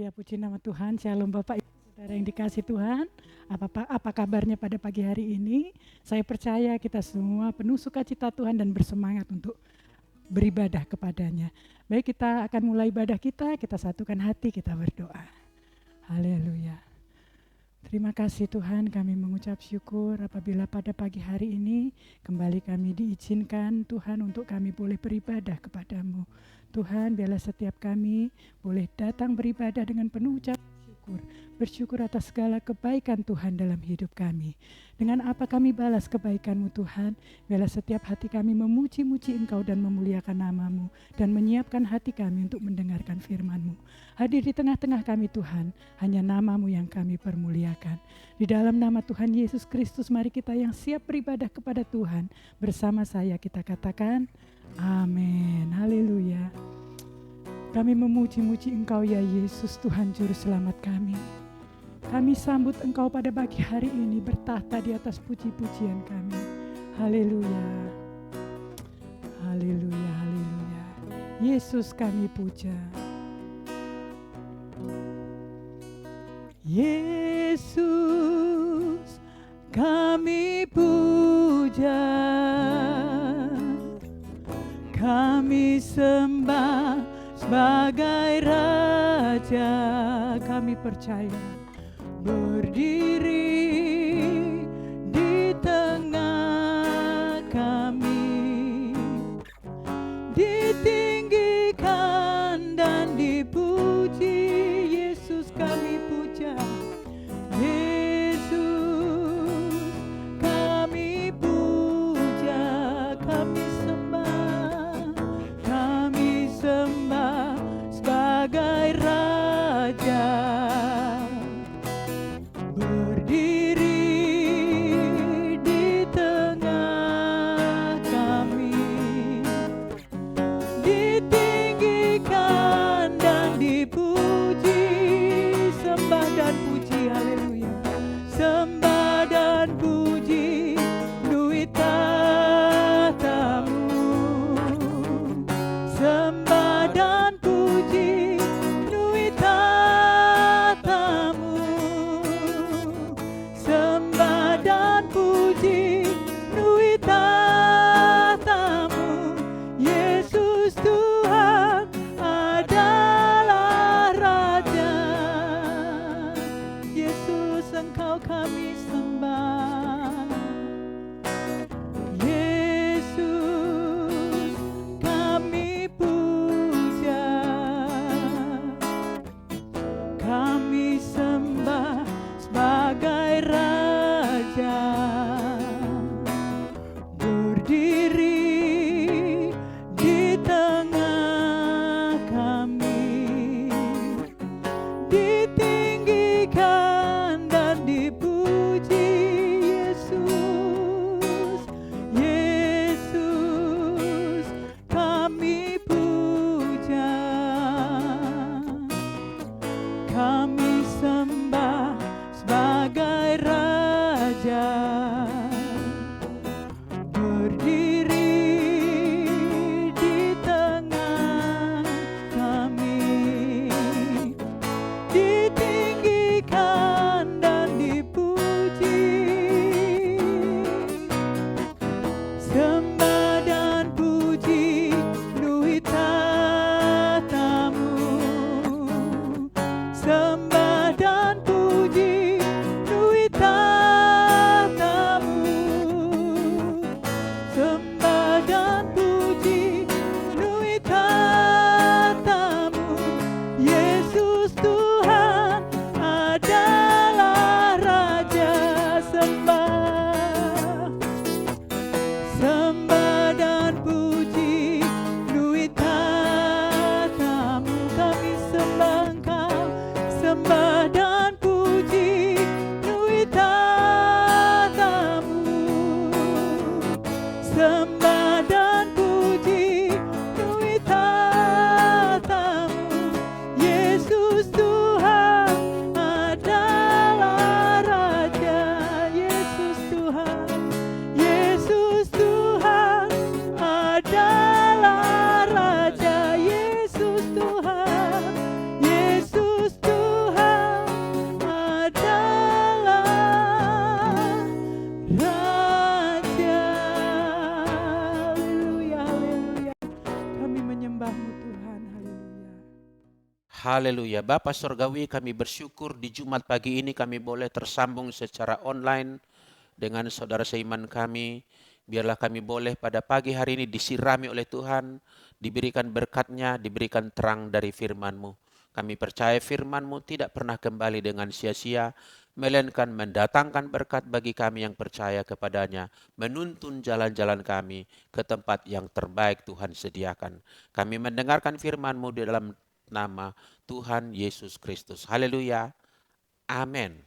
Haleluya, puji nama Tuhan. Shalom Bapak Ibu Saudara yang dikasih Tuhan. Apa kabarnya pada pagi hari ini? Saya percaya kita semua penuh sukacita Tuhan dan bersemangat untuk beribadah kepadanya. Baik, kita akan mulai ibadah kita satukan hati, kita berdoa. Haleluya. Terima kasih Tuhan, kami mengucap syukur apabila pada pagi hari ini kembali kami diizinkan Tuhan untuk kami boleh beribadah kepadamu. Tuhan, biarlah setiap kami boleh datang beribadah dengan penuh ucapan syukur. Bersyukur atas segala kebaikan Tuhan dalam hidup kami. Dengan apa kami balas kebaikan-Mu Tuhan, biarlah setiap hati kami memuji-muji Engkau dan memuliakan nama-Mu, dan menyiapkan hati kami untuk mendengarkan firman-Mu. Hadir di tengah-tengah kami Tuhan, hanya nama-Mu yang kami permuliakan. Di dalam nama Tuhan Yesus Kristus, mari kita yang siap beribadah kepada Tuhan, bersama saya kita katakan, amin. Haleluya. Kami memuji-muji Engkau ya Yesus, Tuhan Juru Selamat kami. Kami sambut Engkau pada pagi hari ini bertahta di atas puji-pujian kami. Haleluya. Haleluya, haleluya. Yesus kami puja. Yesus kami puja. Kami sembah sebagai Raja, kami percaya berdiri di tengah kami, ditinggikan dan dipuji. Yesus kami puja, Yesus kami puja, kami sembah sebagai Raja, berdiri di tengah kami, ditinggikan dan dipuji. Sembah dan puji, haleluya. Sembah dan puji penuhi tahta-Mu. Sembah dan puji penuhi tahta-Mu. Sembah dan puji penuhi tahta-Mu. Yesus Tuhan adalah Raja. Yesus Engkau kami sembah. Yesus kami puja. Kami sembah sebagai Raja, berdiri di tengah kami, ditinggikan dan dipuji. Yesus, Yesus kami puja. Kami sembah sebagai Raja, berdiri di tengah kami, ditinggikan dan dipuji. Sembah dan puji penuhi tahta-Mu. Sembah dan puji penuhi tahta-Mu. Sembah dan puji penuhi tahta-Mu. Yesus Tuhan adalah Raja. Sembah dan puji penuhi tahta-Mu. Kami sembah Engkau, sembah Haleluya. Bapa Surgawi, kami bersyukur di Jumat pagi ini kami boleh tersambung secara online dengan saudara seiman kami. Biarlah kami boleh pada pagi hari ini disirami oleh Tuhan, diberikan berkat-Nya, diberikan terang dari firman-Mu. Kami percaya firman-Mu tidak pernah kembali dengan sia-sia, melainkan mendatangkan berkat bagi kami yang percaya kepadanya, menuntun jalan-jalan kami ke tempat yang terbaik Tuhan sediakan. Kami mendengarkan firman-Mu di dalam nama Tuhan Yesus Kristus. Haleluya. Amin.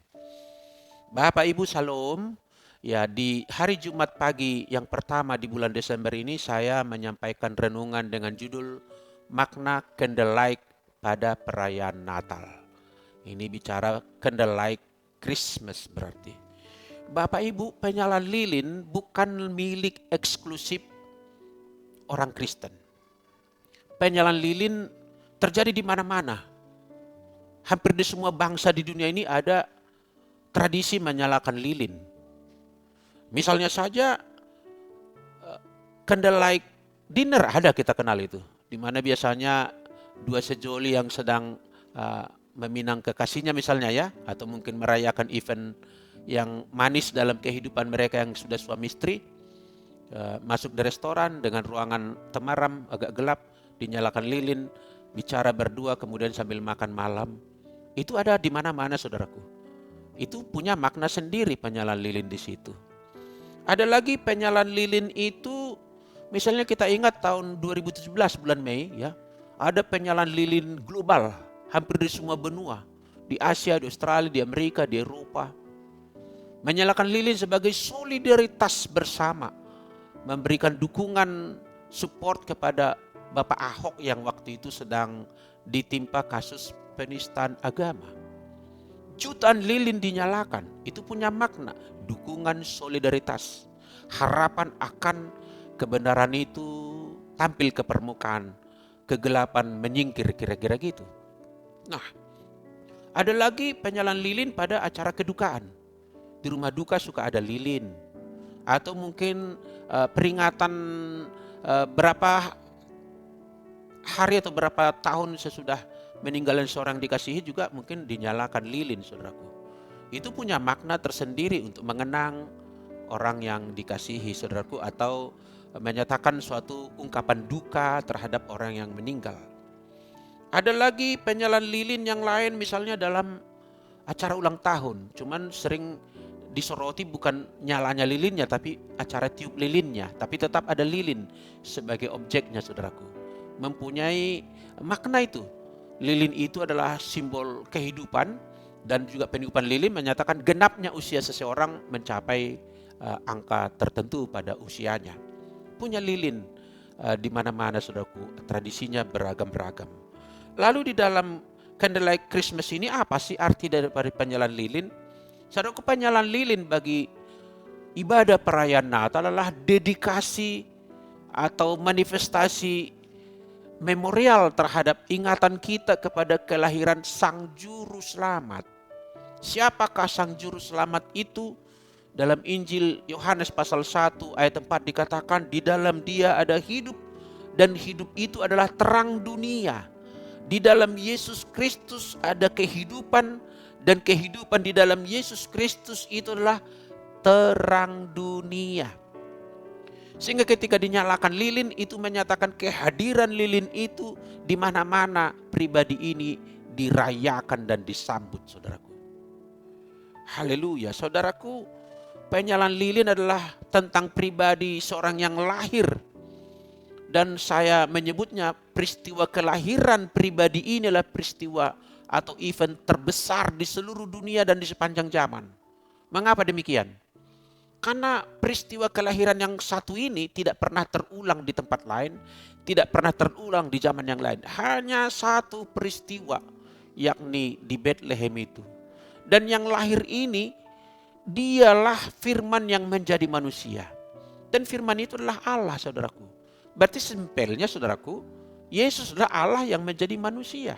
Bapak Ibu Shalom. Ya, di hari Jumat pagi yang pertama di bulan Desember ini saya menyampaikan renungan dengan judul Makna Candlelight pada Perayaan Natal. Ini bicara Candlelight Christmas berarti. Bapak Ibu, penyalaan lilin bukan milik eksklusif orang Kristen. Penyalaan lilin terjadi di mana-mana. Hampir di semua bangsa di dunia ini ada tradisi menyalakan lilin. Misalnya saja candlelight dinner ada, kita kenal itu. Di mana biasanya dua sejoli yang sedang meminang kekasihnya misalnya ya, atau mungkin merayakan event yang manis dalam kehidupan mereka yang sudah suami istri, masuk di restoran dengan ruangan temaram agak gelap, dinyalakan lilin, bicara berdua kemudian sambil makan malam. Itu ada di mana-mana saudaraku. Itu punya makna sendiri penyalaan lilin di situ. Ada lagi penyalaan lilin itu, misalnya kita ingat tahun 2017 bulan Mei ya, ada penyalaan lilin global hampir di semua benua, di Asia, di Australia, di Amerika, di Eropa. Menyalakan lilin sebagai solidaritas bersama, memberikan dukungan support kepada Bapak Ahok yang waktu itu sedang ditimpa kasus penistaan agama. Jutaan lilin dinyalakan, itu punya makna dukungan solidaritas, harapan akan kebenaran itu tampil ke permukaan, kegelapan menyingkir, kira-kira gitu. Nah, ada lagi penyalaan lilin pada acara kedukaan. Di rumah duka suka ada lilin, atau mungkin peringatan berapa hari atau berapa tahun sesudah meninggalkan seorang dikasihi juga mungkin dinyalakan lilin, saudaraku. Itu punya makna tersendiri untuk mengenang orang yang dikasihi, saudaraku, atau menyatakan suatu ungkapan duka terhadap orang yang meninggal. Ada lagi penyalaan lilin yang lain misalnya dalam acara ulang tahun, cuman sering disoroti bukan nyalanya lilinnya tapi acara tiup lilinnya, tapi tetap ada lilin sebagai objeknya, saudaraku. Mempunyai makna itu. Lilin itu adalah simbol kehidupan, dan juga peniupan lilin menyatakan genapnya usia seseorang mencapai angka tertentu pada usianya. Punya lilin di mana-mana, saudaraku, tradisinya beragam-beragam. Lalu di dalam candlelight Christmas ini apa sih arti daripada penyalaan lilin? Saudaraku, penyalaan lilin bagi ibadah perayaan Natal adalah dedikasi atau manifestasi memorial terhadap ingatan kita kepada kelahiran Sang Juru Selamat. Siapakah Sang Juru Selamat itu? Dalam Injil Yohanes pasal 1 ayat 4 dikatakan, di dalam Dia ada hidup, dan hidup itu adalah terang dunia. Di dalam Yesus Kristus ada kehidupan, dan kehidupan di dalam Yesus Kristus itu adalah terang dunia. Sehingga ketika dinyalakan lilin itu menyatakan kehadiran lilin itu di mana-mana pribadi ini dirayakan dan disambut, saudaraku. Haleluya, saudaraku. Penyalaan lilin adalah tentang pribadi seorang yang lahir. Dan saya menyebutnya peristiwa kelahiran pribadi ini adalah peristiwa atau event terbesar di seluruh dunia dan di sepanjang zaman. Mengapa demikian? Karena peristiwa kelahiran yang satu ini tidak pernah terulang di tempat lain, tidak pernah terulang di zaman yang lain. Hanya satu peristiwa, yakni di Bethlehem itu. Dan yang lahir ini, dialah firman yang menjadi manusia. Dan firman itu adalah Allah, saudaraku. Berarti simpelnya, saudaraku, Yesus adalah Allah yang menjadi manusia.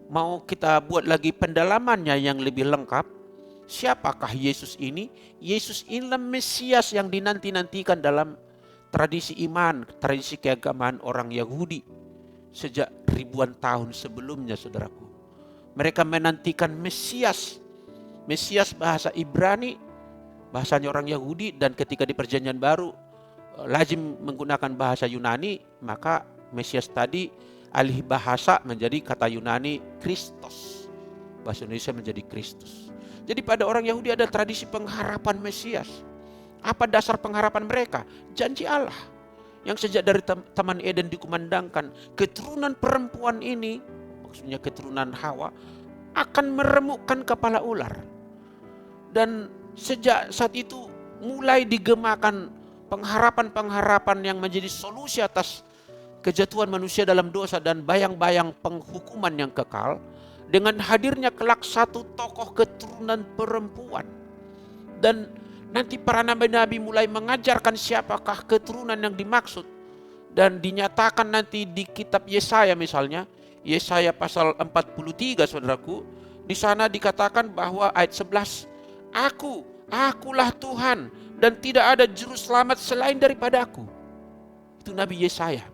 Mau kita buat lagi pendalamannya yang lebih lengkap, siapakah Yesus ini? Yesus inilah Mesias yang dinanti-nantikan dalam tradisi iman, tradisi keagamaan orang Yahudi. sejak ribuan tahun sebelumnya, saudaraku. Mereka menantikan Mesias. Mesias bahasa Ibrani, bahasanya orang Yahudi, dan ketika di Perjanjian Baru lazim menggunakan bahasa Yunani, maka Mesias tadi alih bahasa menjadi kata Yunani Kristos. Bahasa Indonesia menjadi Kristus. Jadi pada orang Yahudi ada tradisi pengharapan Mesias. Apa dasar pengharapan mereka? Janji Allah yang sejak dari Taman Eden dikumandangkan, keturunan perempuan ini, maksudnya keturunan Hawa, akan meremukkan kepala ular. Dan sejak saat itu mulai digemakan pengharapan-pengharapan yang menjadi solusi atas kejatuhan manusia dalam dosa dan bayang-bayang penghukuman yang kekal, dengan hadirnya kelak satu tokoh keturunan perempuan. Dan nanti para nabi-nabi mulai mengajarkan siapakah keturunan yang dimaksud, dan dinyatakan nanti di kitab Yesaya misalnya, Yesaya pasal 43, saudaraku, di sana dikatakan bahwa ayat 11, akulah Tuhan dan tidak ada juru selamat selain daripada aku. Itu Nabi Yesaya.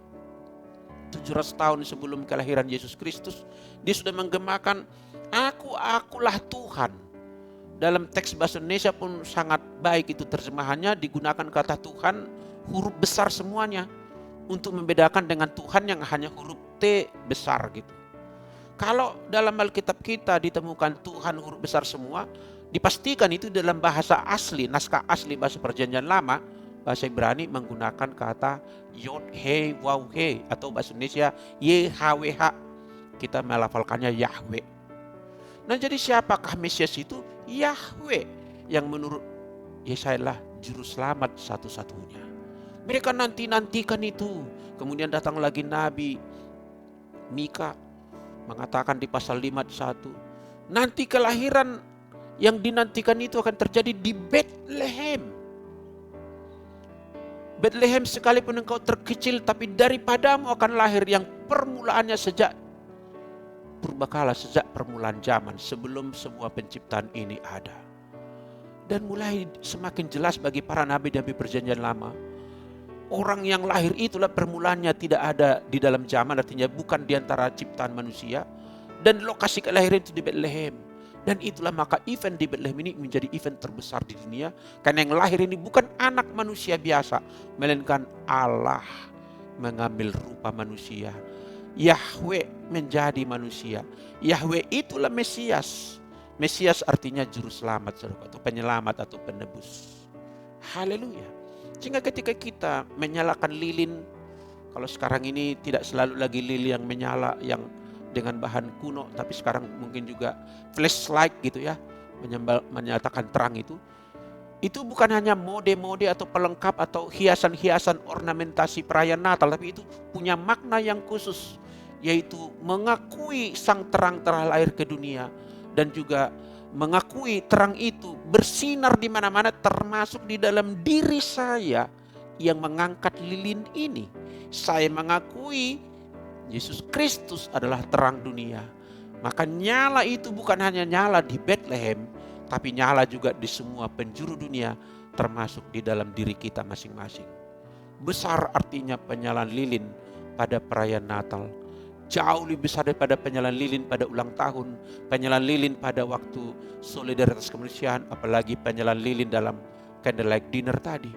700 tahun sebelum kelahiran Yesus Kristus, dia sudah menggemakan akulah Tuhan. Dalam teks bahasa Indonesia pun sangat baik itu terjemahannya, digunakan kata Tuhan huruf besar semuanya untuk membedakan dengan Tuhan yang hanya huruf T besar gitu. Kalau dalam Alkitab kita ditemukan Tuhan huruf besar semua, dipastikan itu dalam bahasa asli, naskah asli bahasa Perjanjian Lama, bahasa Ibrani menggunakan kata Yod He Waw He, atau bahasa Indonesia YHWH. Kita melafalkannya Yahweh. Nah, jadi siapakah Mesias itu? Yahweh, yang menurut Yesaya lah juru selamat satu-satunya. Mereka nantikan itu. Kemudian datang lagi Nabi Mika mengatakan di pasal 5:1, nanti kelahiran yang dinantikan itu akan terjadi di Bethlehem. Bethlehem, sekalipun engkau terkecil, tapi daripadamu akan lahir yang permulaannya sejak purbakala, sejak permulaan zaman, sebelum semua penciptaan ini ada. Dan mulai semakin jelas bagi para nabi-nabi Perjanjian Lama, orang yang lahir itulah permulaannya tidak ada di dalam zaman, artinya bukan di antara ciptaan manusia, dan lokasi kelahiran itu di Bethlehem. Dan itulah maka event di Bethlehem ini menjadi event terbesar di dunia, karena yang lahir ini bukan anak manusia biasa, melainkan Allah mengambil rupa manusia. Yahweh menjadi manusia. Yahweh itulah Mesias. Mesias artinya juru selamat, atau penyelamat atau penebus. Haleluya. Sehingga ketika kita menyalakan lilin, kalau sekarang ini tidak selalu lagi lilin yang menyala yang dengan bahan kuno, tapi sekarang mungkin juga flashlight gitu ya, menyatakan terang itu bukan hanya mode-mode atau pelengkap atau hiasan-hiasan ornamentasi perayaan Natal, tapi itu punya makna yang khusus, yaitu mengakui sang terang telah lahir ke dunia, dan juga mengakui terang itu bersinar di mana-mana, termasuk di dalam diri saya yang mengangkat lilin ini. Saya mengakui Yesus Kristus adalah terang dunia. Maka nyala itu bukan hanya nyala di Bethlehem, tapi nyala juga di semua penjuru dunia, termasuk di dalam diri kita masing-masing. Besar artinya penyalaan lilin pada perayaan Natal. Jauh lebih besar daripada penyalaan lilin pada ulang tahun, penyalaan lilin pada waktu solidaritas kemanusiaan, apalagi penyalaan lilin dalam candlelight dinner tadi.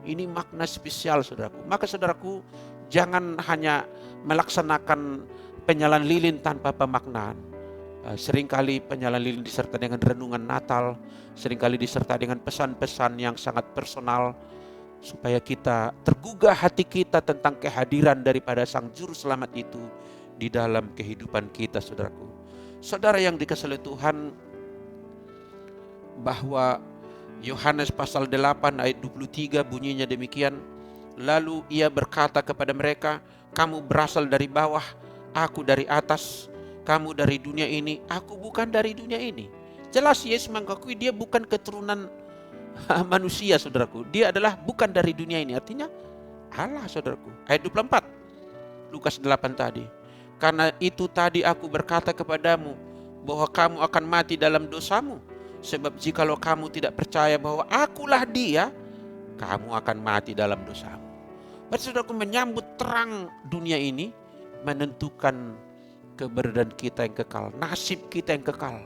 Ini makna spesial, saudaraku. Maka saudaraku, jangan hanya melaksanakan penyalaan lilin tanpa pemaknaan. Seringkali penyalaan lilin disertai dengan renungan Natal, seringkali disertai dengan pesan-pesan yang sangat personal, supaya kita tergugah hati kita tentang kehadiran daripada Sang Juru Selamat itu di dalam kehidupan kita, saudaraku. Saudara yang dikasihi Tuhan, bahwa Yohanes pasal 8 ayat 23 bunyinya demikian, lalu ia berkata kepada mereka, kamu berasal dari bawah, aku dari atas. Kamu dari dunia ini, aku bukan dari dunia ini. Jelas Yesus mengakui dia bukan keturunan manusia, saudaraku. Dia adalah bukan dari dunia ini. Artinya Allah, saudaraku. Ayat 24, Lukas 8 tadi. Karena itu tadi aku berkata kepadamu bahwa kamu akan mati dalam dosamu. Sebab jikalau kamu tidak percaya bahwa akulah dia, kamu akan mati dalam dosamu. Saudaraku, menyambut terang dunia ini, menentukan keberadaan kita yang kekal, nasib kita yang kekal.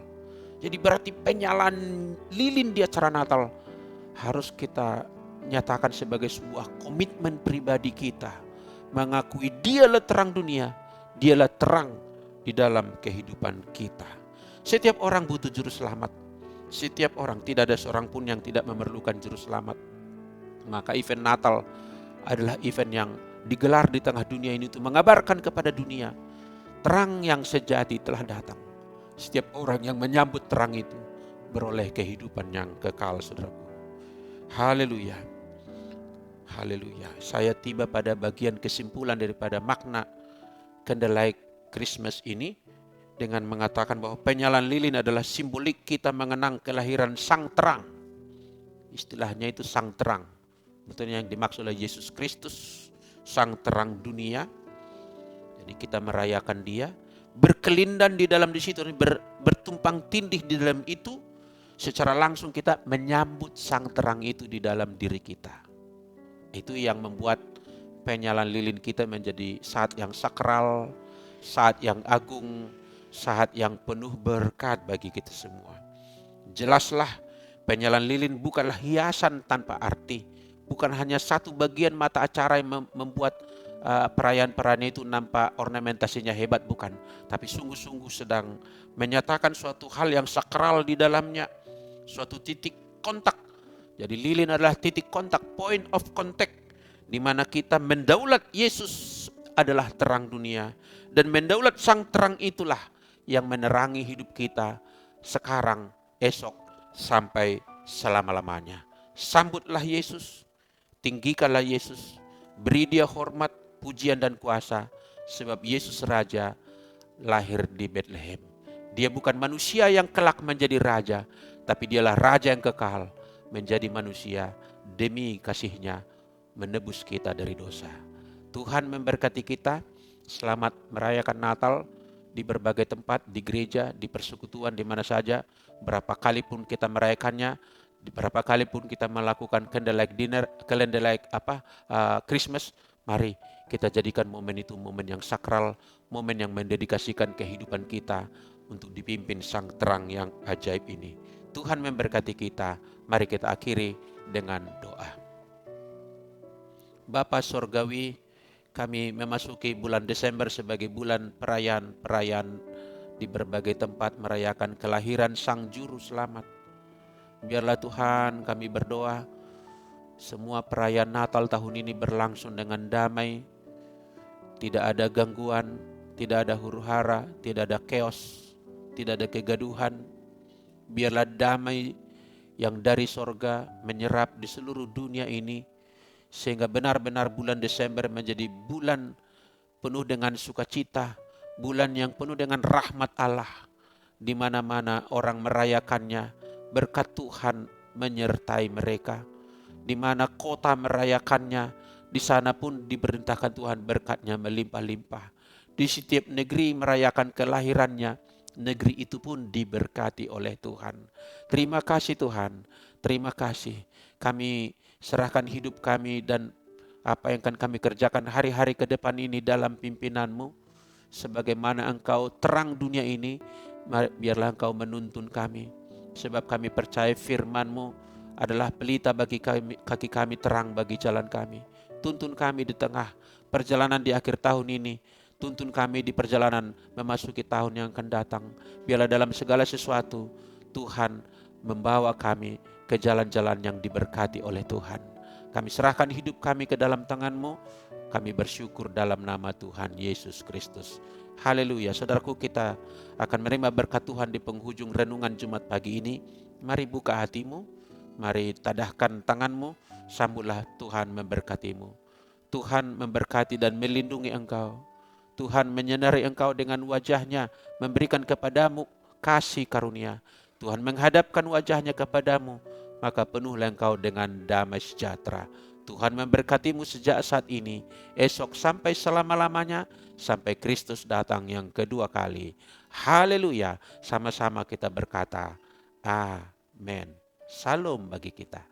Jadi berarti penyalaan lilin di acara Natal harus kita nyatakan sebagai sebuah komitmen pribadi kita. Mengakui dialah terang dunia, dialah terang di dalam kehidupan kita. Setiap orang butuh juru selamat. Setiap orang, tidak ada seorang pun yang tidak memerlukan juru selamat. Maka event Natal adalah event yang digelar di tengah dunia ini untuk mengabarkan kepada dunia terang yang sejati telah datang. Setiap orang yang menyambut terang itu beroleh kehidupan yang kekal, saudaraku. Haleluya. Haleluya. Saya tiba pada bagian kesimpulan daripada makna Candlelight Christmas ini dengan mengatakan bahwa penyalaan lilin adalah simbolik kita mengenang kelahiran Sang Terang. Istilahnya itu Sang Terang. Betulnya yang dimaksud oleh Yesus Kristus, Sang Terang dunia. Jadi kita merayakan Dia, berkelindan di dalam di situ, bertumpang tindih di dalam itu. Secara langsung kita menyambut Sang Terang itu di dalam diri kita. Itu yang membuat penyalaan lilin kita menjadi saat yang sakral, saat yang agung, saat yang penuh berkat bagi kita semua. Jelaslah penyalaan lilin bukanlah hiasan tanpa arti. Bukan hanya satu bagian mata acara yang membuat perayaan-perayaan itu nampak ornamentasinya hebat, bukan. Tapi sungguh-sungguh sedang menyatakan suatu hal yang sakral di dalamnya. Suatu titik kontak. Jadi lilin adalah titik kontak, point of contact. Di mana kita mendaulat Yesus adalah terang dunia. Dan mendaulat Sang Terang itulah yang menerangi hidup kita sekarang, esok, sampai selama-lamanya. Sambutlah Yesus, tinggikanlah Yesus, beri Dia hormat, pujian dan kuasa, sebab Yesus Raja lahir di Bethlehem. Dia bukan manusia yang kelak menjadi raja, tapi Dialah Raja yang kekal menjadi manusia demi kasih-Nya menebus kita dari dosa. Tuhan memberkati kita. Selamat merayakan Natal di berbagai tempat, di gereja, di persekutuan, di mana saja. Berapa kali pun kita merayakannya, berapa kali pun kita melakukan candlelight dinner, Christmas. Mari kita jadikan momen itu momen yang sakral, momen yang mendedikasikan kehidupan kita untuk dipimpin Sang Terang yang ajaib ini. Tuhan memberkati kita. Mari kita akhiri dengan doa. Bapa Sorgawi, kami memasuki bulan Desember sebagai bulan perayaan-perayaan di berbagai tempat merayakan kelahiran Sang Juru Selamat. Biarlah Tuhan, kami berdoa semua perayaan Natal tahun ini berlangsung dengan damai, tidak ada gangguan, tidak ada huru-hara, tidak ada chaos, tidak ada kegaduhan. Biarlah damai yang dari sorga menyerap di seluruh dunia ini, sehingga benar-benar bulan Desember menjadi bulan penuh dengan sukacita, bulan yang penuh dengan rahmat Allah. Di mana-mana orang merayakannya, berkat Tuhan menyertai mereka. Di mana kota merayakannya, di sana pun diperintahkan Tuhan berkat-Nya melimpah-limpah. Di setiap negeri merayakan kelahirannya, negeri itu pun diberkati oleh Tuhan. Terima kasih Tuhan, terima kasih. Kami serahkan hidup kami dan apa yang akan kami kerjakan hari-hari ke depan ini dalam pimpinan-Mu. Sebagaimana Engkau terang dunia ini, biarlah Engkau menuntun kami. Sebab kami percaya firman-Mu adalah pelita bagi kaki kami, terang bagi jalan kami. Tuntun kami di tengah perjalanan di akhir tahun ini. Tuntun kami di perjalanan memasuki tahun yang akan datang. Biarlah dalam segala sesuatu Tuhan membawa kami ke jalan-jalan yang diberkati oleh Tuhan. Kami serahkan hidup kami ke dalam tangan-Mu. Kami bersyukur dalam nama Tuhan Yesus Kristus. Haleluya. Saudaraku, kita akan menerima berkat Tuhan di penghujung renungan Jumat pagi ini. Mari buka hatimu. Mari tadahkan tanganmu. Sambutlah Tuhan memberkatimu. Tuhan memberkati dan melindungi engkau. Tuhan menyinari engkau dengan wajah-Nya, memberikan kepadamu kasih karunia. Tuhan menghadapkan wajah-Nya kepadamu, maka penuhlah engkau dengan damai sejahtera. Tuhan memberkatimu sejak saat ini, esok sampai selama-lamanya, sampai Kristus datang yang kedua kali. Haleluya. Sama-sama kita berkata, amin. Salam bagi kita.